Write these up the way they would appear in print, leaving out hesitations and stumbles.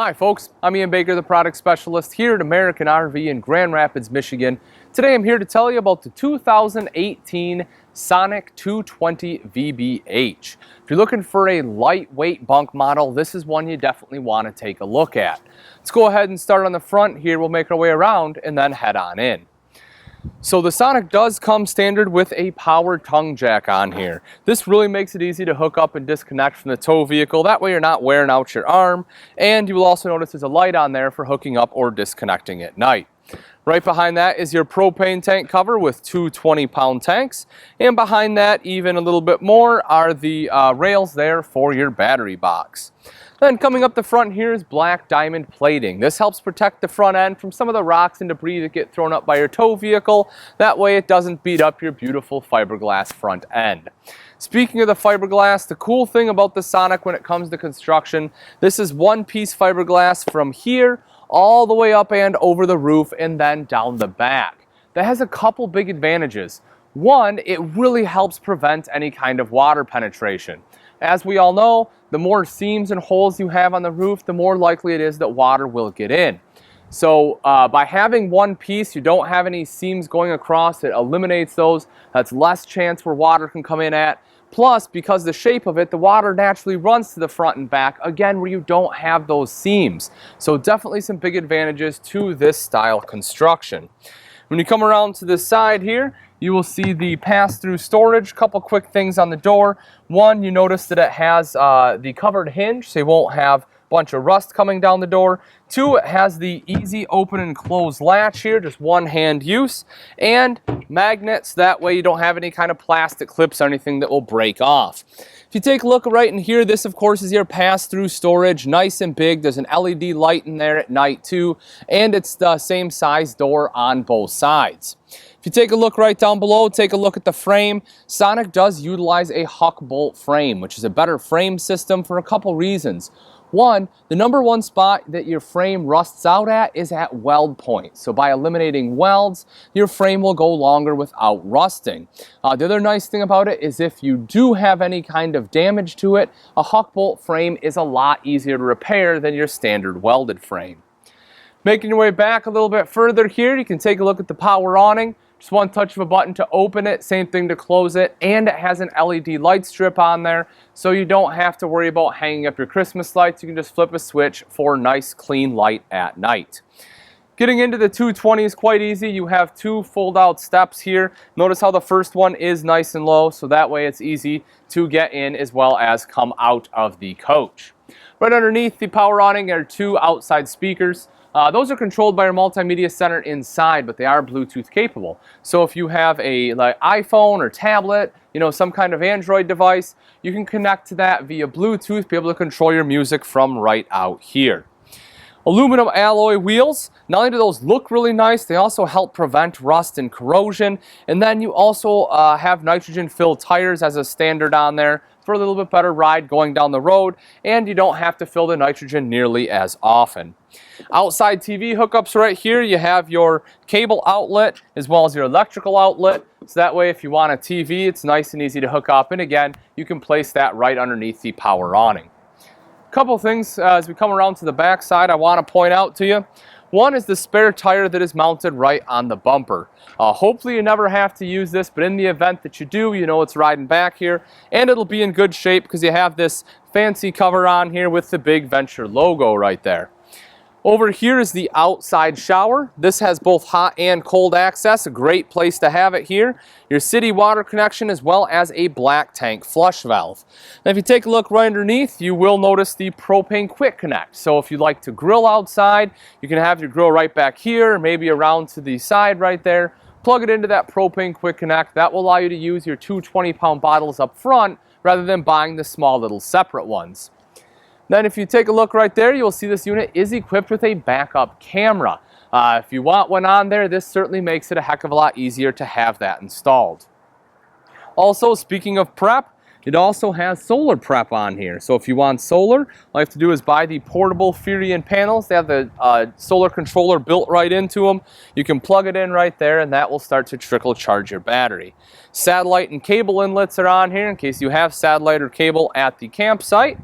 Hi folks, I'm Ian Baker, the product specialist here at American RV in Grand Rapids, Michigan. Today I'm here to tell you about the 2018 Sonic 220 VBH. If you're looking for a lightweight bunk model, this is one you definitely want to take a look at. Let's go ahead and start on the front here. We'll make our way around and then head on in. So the Sonic does come standard with a power tongue jack on here. This really makes it easy to hook up and disconnect from the tow vehicle. That way you're not wearing out your arm. And you will also notice there's a light on there for hooking up or disconnecting at night. Right behind that is your propane tank cover with two 20-pound tanks. And behind that, even a little bit more, are the rails there for your battery box. Then coming up the front here is black diamond plating. This helps protect the front end from some of the rocks and debris that get thrown up by your tow vehicle. That way it doesn't beat up your beautiful fiberglass front end. Speaking of the fiberglass, the cool thing about the Sonic when it comes to construction, this is one-piece fiberglass from here all the way up and over the roof and then down the back. That has a couple big advantages. One, it really helps prevent any kind of water penetration. As we all know, the more seams and holes you have on the roof, the more likely it is that water will get in. So by having one piece, you don't have any seams going across. It eliminates those. That's less chance where water can come in at. Plus, because the shape of it, the water naturally runs to the front and back, again, where you don't have those seams. So definitely some big advantages to this style construction. When you come around to this side here, you will see the pass-through storage. Couple quick things on the door. One, you notice that it has the covered hinge, so you won't have a bunch of rust coming down the door. Two, it has the easy open and close latch here, just one hand use. And magnets, that way you don't have any kind of plastic clips or anything that will break off. If you take a look right in here, this of course is your pass-through storage, nice and big. There's an LED light in there at night too, and it's the same size door on both sides. If you take a look right down below, take a look at the frame. Sonic does utilize a Huck bolt frame, which is a better frame system for a couple reasons. One, the number one spot that your frame rusts out at is at weld points. So by eliminating welds, your frame will go longer without rusting. The other nice thing about it is if you do have any kind of damage to it, a Huck bolt frame is a lot easier to repair than your standard welded frame. Making your way back a little bit further here, you can take a look at the power awning. Just one touch of a button to open it, same thing to close it, and it has an LED light strip on there, so you don't have to worry about hanging up your Christmas lights. You can just flip a switch for nice clean light at night. Getting into the 220 is quite easy. You have two fold-out steps here. Notice how the first one is nice and low, so that way it's easy to get in as well as come out of the coach. Right underneath the power awning are two outside speakers. Those are controlled by your multimedia center inside, but they are Bluetooth capable. So if you have a iPhone or tablet, some kind of Android device, you can connect to that via Bluetooth, be able to control your music from right out here. Aluminum alloy wheels, not only do those look really nice, they also help prevent rust and corrosion. And then you also have nitrogen-filled tires as a standard on there for a little bit better ride going down the road, and you don't have to fill the nitrogen nearly as often. Outside TV hookups right here, you have your cable outlet as well as your electrical outlet. So that way if you want a TV, it's nice and easy to hook up. And again, you can place that right underneath the power awning. Couple things as we come around to the back side I want to point out to you. One is the spare tire that is mounted right on the bumper. Hopefully you never have to use this, but in the event that you do, you know it's riding back here, and it'll be in good shape because you have this fancy cover on here with the big Venture logo right there. Over here is the outside shower. This has both hot and cold access, a great place to have it here. Your city water connection as well as a black tank flush valve. Now if you take a look right underneath, you will notice the propane quick connect. So if you like to grill outside, you can have your grill right back here, maybe around to the side right there. Plug it into that propane quick connect. That will allow you to use your two 20-pound bottles up front rather than buying the small little separate ones. Then if you take a look right there, you'll see this unit is equipped with a backup camera. If you want one on there, this certainly makes it a heck of a lot easier to have that installed. Also, speaking of prep, it also has solar prep on here. So if you want solar, all you have to do is buy the portable Furion panels. They have the solar controller built right into them. You can plug it in right there and that will start to trickle charge your battery. Satellite and cable inlets are on here in case you have satellite or cable at the campsite.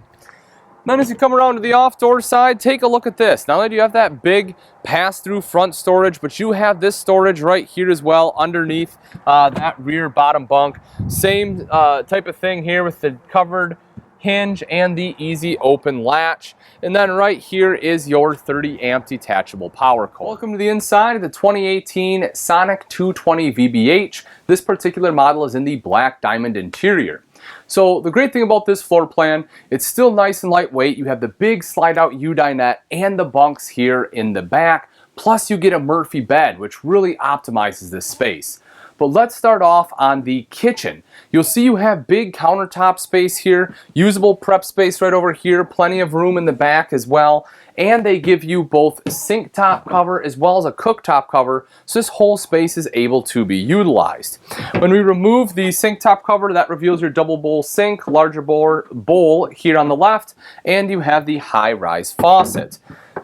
Then as you come around to the off-door side, take a look at this. Not only do you have that big pass-through front storage, but you have this storage right here as well underneath that rear bottom bunk. Same type of thing here with the covered hinge and the easy open latch. And then right here is your 30 amp detachable power cord. Welcome to the inside of the 2018 Sonic 220 VBH. This particular model is in the black diamond interior. So the great thing about this floor plan, it's still nice and lightweight. You have the big slide out U-dinette and the bunks here in the back. Plus you get a Murphy bed, which really optimizes this space. But let's start off on the kitchen. You'll see you have big countertop space here, usable prep space right over here, plenty of room in the back as well. And they give you both sink top cover as well as a cooktop cover, so this whole space is able to be utilized. When we remove the sink top cover, that reveals your double bowl sink, larger bowl here on the left, and you have the high-rise faucet.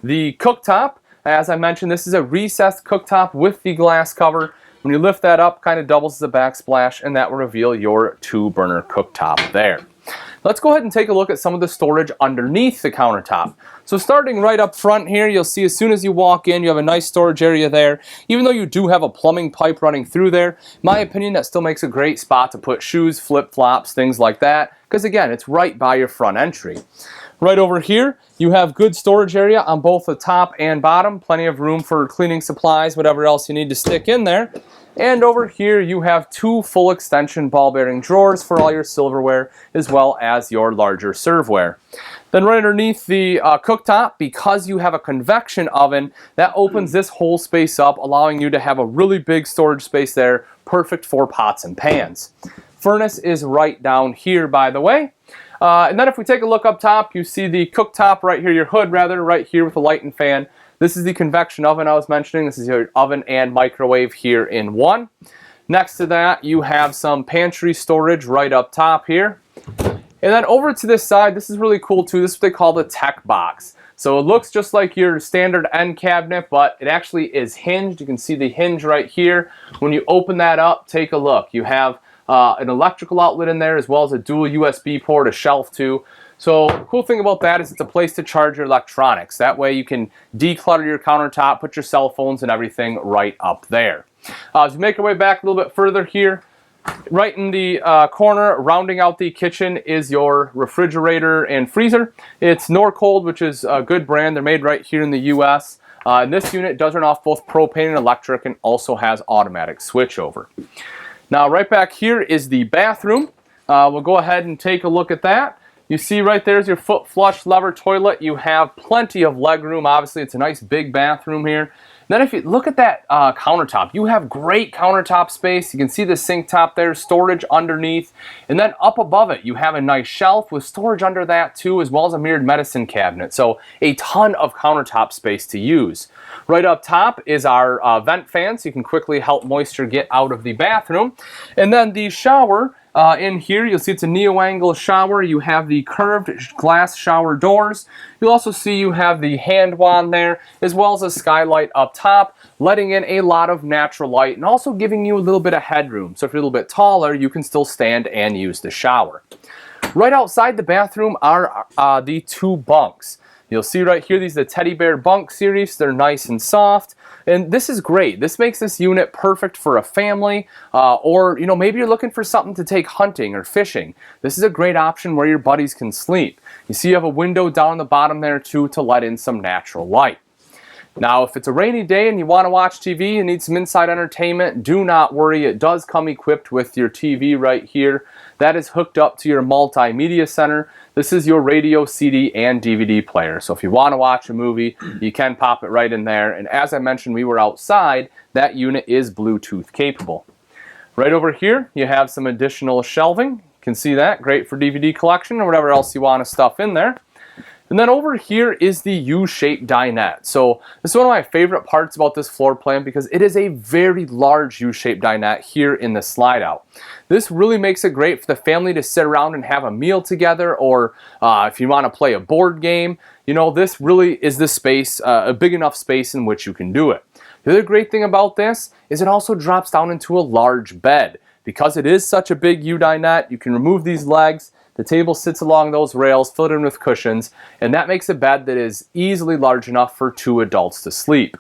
The cooktop, as I mentioned, this is a recessed cooktop with the glass cover. When you lift that up, kind of doubles as a backsplash, and that will reveal your 2-burner cooktop there. Let's go ahead and take a look at some of the storage underneath the countertop. So starting right up front here, you'll see as soon as you walk in, you have a nice storage area there. Even though you do have a plumbing pipe running through there, in my opinion, that still makes a great spot to put shoes, flip-flops, things like that, because again, it's right by your front entry. Right over here, you have good storage area on both the top and bottom, plenty of room for cleaning supplies, whatever else you need to stick in there. And over here you have 2 full extension ball bearing drawers for all your silverware as well as your larger serveware. Then right underneath the cooktop, because you have a convection oven, that opens this whole space up, allowing you to have a really big storage space there, perfect for pots and pans. Furnace is right down here, by the way. And then if we take a look up top, you see the cooktop right here, your hood rather, right here with a light and fan. This is the convection oven I was mentioning. This is your oven and microwave here in one. Next to that, you have some pantry storage right up top here. And then over to this side, this is really cool too. This is what they call the tech box. So it looks just like your standard end cabinet, but it actually is hinged. You can see the hinge right here. When you open that up, take a look. You have an electrical outlet in there as well as a dual USB port, a shelf too. So the cool thing about that is it's a place to charge your electronics. That way you can declutter your countertop, put your cell phones and everything right up there. As you make your way back a little bit further here, right in the corner, rounding out the kitchen, is your refrigerator and freezer. It's Norcold, which is a good brand. They're made right here in the US. And this unit does run off both propane and electric and also has automatic switchover. Now right back here is the bathroom. We'll go ahead and take a look at that. You see right there's your foot flush lever toilet. You have plenty of leg room. Obviously, it's a nice big bathroom here. And then if you look at that countertop, you have great countertop space. You can see the sink top there, storage underneath. And then up above it, you have a nice shelf with storage under that too, as well as a mirrored medicine cabinet. So a ton of countertop space to use. Right up top is our vent fan, so you can quickly help moisture get out of the bathroom. And then the shower. In here, you'll see it's a neo-angle shower. You have the curved glass shower doors. You'll also see you have the hand wand there, as well as a skylight up top, letting in a lot of natural light and also giving you a little bit of headroom. So if you're a little bit taller, you can still stand and use the shower. Right outside the bathroom are the 2 bunks. You'll see right here, these are the Teddy Bear Bunk series. They're nice and soft. And this is great. This makes this unit perfect for a family or, you know, maybe you're looking for something to take hunting or fishing. This is a great option where your buddies can sleep. You see you have a window down the bottom there too to let in some natural light. Now, if it's a rainy day and you want to watch TV and need some inside entertainment, do not worry. It does come equipped with your TV right here. That is hooked up to your multimedia center. This is your radio, CD, and DVD player. So if you want to watch a movie, you can pop it right in there. And as I mentioned, we were outside. That unit is Bluetooth capable. Right over here, you have some additional shelving. You can see that. Great for DVD collection or whatever else you want to stuff in there. And then over here is the U-shaped dinette. So this is one of my favorite parts about this floor plan because it is a very large U-shaped dinette here in the slide out. This really makes it great for the family to sit around and have a meal together, or if you want to play a board game. You know, this really is the space, a big enough space in which you can do it. The other great thing about this is it also drops down into a large bed. Because it is such a big U-dinette, you can remove these legs, The table sits along those rails, filled in with cushions, and that makes a bed that is easily large enough for 2 adults to sleep.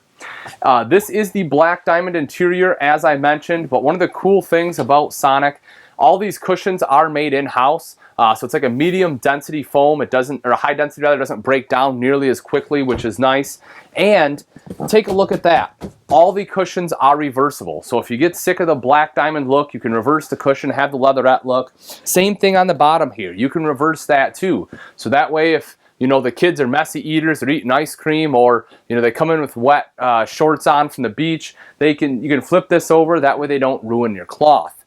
This is the black diamond interior, as I mentioned, but one of the cool things about Sonic, all these cushions are made in-house. So it's like a medium density foam. It doesn't, or a high density rather, doesn't break down nearly as quickly, which is nice. And take a look at that. All the cushions are reversible. So if you get sick of the black diamond look, you can reverse the cushion, have the leatherette look. Same thing on the bottom here. You can reverse that too. So that way, if you know the kids are messy eaters, they're eating ice cream, or you know they come in with wet shorts on from the beach, you can flip this over. That way they don't ruin your cloth.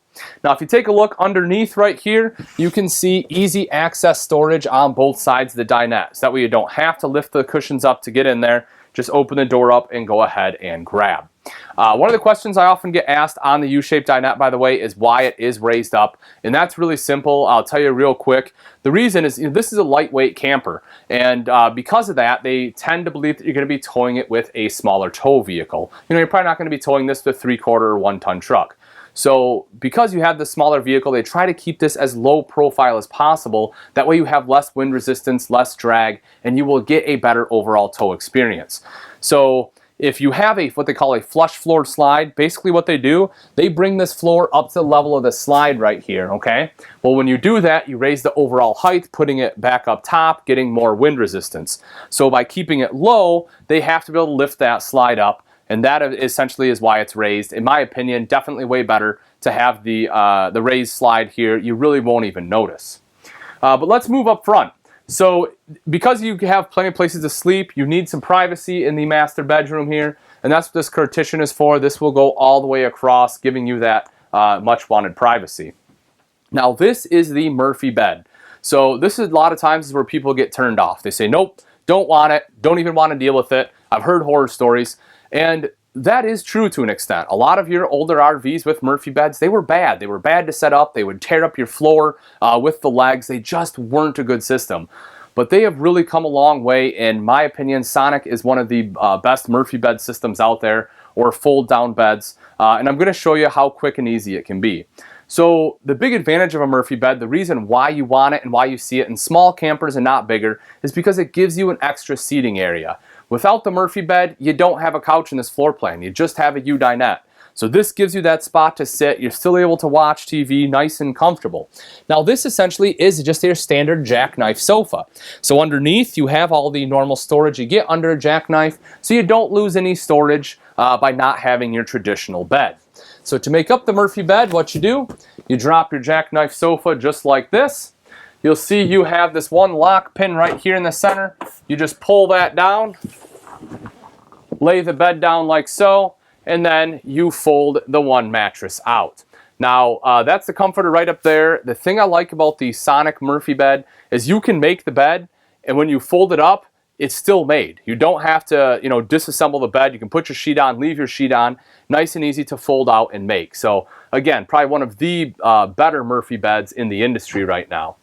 Now if you take a look underneath right here, you can see easy access storage on both sides of the dinette. So that way you don't have to lift the cushions up to get in there. Just open the door up and go ahead and grab. One of the questions I often get asked on the U-shaped dinette, by the way, is why it is raised up. And that's really simple. I'll tell you real quick. The reason is, this is a lightweight camper. And because of that, they tend to believe that you're going to be towing it with a smaller tow vehicle. You're probably not going to be towing this with a 3/4 or 1-ton truck. So because you have the smaller vehicle, they try to keep this as low profile as possible. That way you have less wind resistance, less drag, and you will get a better overall tow experience. So if you have what they call a flush floor slide, basically what they do, they bring this floor up to the level of the slide right here, okay? Well, when you do that, you raise the overall height, putting it back up top, getting more wind resistance. So by keeping it low, they have to be able to lift that slide up. And that essentially is why it's raised. In my opinion, definitely way better to have the raised slide here. You really won't even notice. But let's move up front. So because you have plenty of places to sleep, you need some privacy in the master bedroom here. And that's what this partition is for. This will go all the way across, giving you that much wanted privacy. Now this is the Murphy bed. So this is a lot of times where people get turned off. They say, nope, don't want it, don't even want to deal with it. I've heard horror stories. And that is true to an extent. A lot of your older RVs with Murphy beds, they were bad. They were bad to set up. They would tear up your floor with the legs. They just weren't a good system. But they have really come a long way. In my opinion, Sonic is one of the best Murphy bed systems out there, or fold down beds. And I'm going to show you how quick and easy it can be. So the big advantage of a Murphy bed, the reason why you want it and why you see it in small campers and not bigger, is because it gives you an extra seating area. Without the Murphy bed, you don't have a couch in this floor plan. You just have a U-dinette. So this gives you that spot to sit. You're still able to watch TV nice and comfortable. Now this essentially is just your standard jackknife sofa. So underneath you have all the normal storage you get under a jackknife, so you don't lose any storage by not having your traditional bed. So to make up the Murphy bed, what you do, you drop your jackknife sofa just like this. You'll see you have this one lock pin right here in the center. You just pull that down, lay the bed down like so, and then you fold the one mattress out. Now, that's the comforter right up there. The thing I like about the Sonic Murphy bed is you can make the bed, and when you fold it up, it's still made. You don't have to, disassemble the bed. You can put your sheet on, leave your sheet on. Nice and easy to fold out and make. So again, probably one of the better Murphy beds in the industry right now.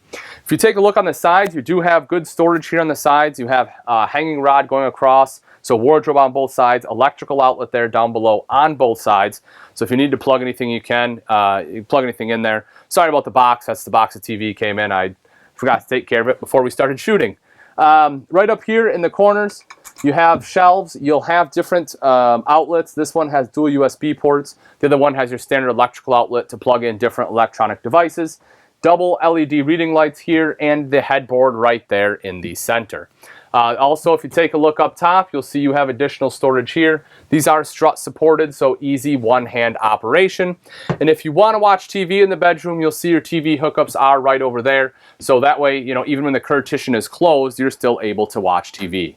If you take a look on the sides, you do have good storage here on the sides. You have hanging rod going across, so wardrobe on both sides, electrical outlet there down below on both sides. So if you need to plug anything, you can plug anything in there. Sorry about the box. That's the box the TV came in. I forgot to take care of it before we started shooting. Right up here in the corners, you have shelves. You'll have different outlets. This one has dual USB ports. The other one has your standard electrical outlet to plug in different electronic devices. Double LED reading lights here, and the headboard right there in the center. Also, if you take a look up top, you'll see you have additional storage here. These are strut supported, so easy one-hand operation. And if you want to watch TV in the bedroom, you'll see your TV hookups are right over there. So that way, even when the partition is closed, you're still able to watch TV.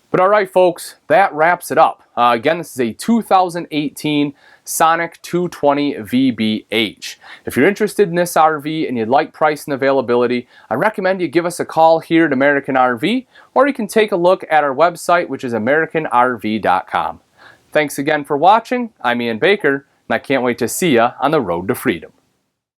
But all right, folks, that wraps it up. Again, this is a 2018 Sonic 220 VBH. If you're interested in this RV and you'd like price and availability, I recommend you give us a call here at American RV, or you can take a look at our website, which is AmericanRV.com. Thanks again for watching. I'm Ian Baker, and I can't wait to see you on the road to freedom.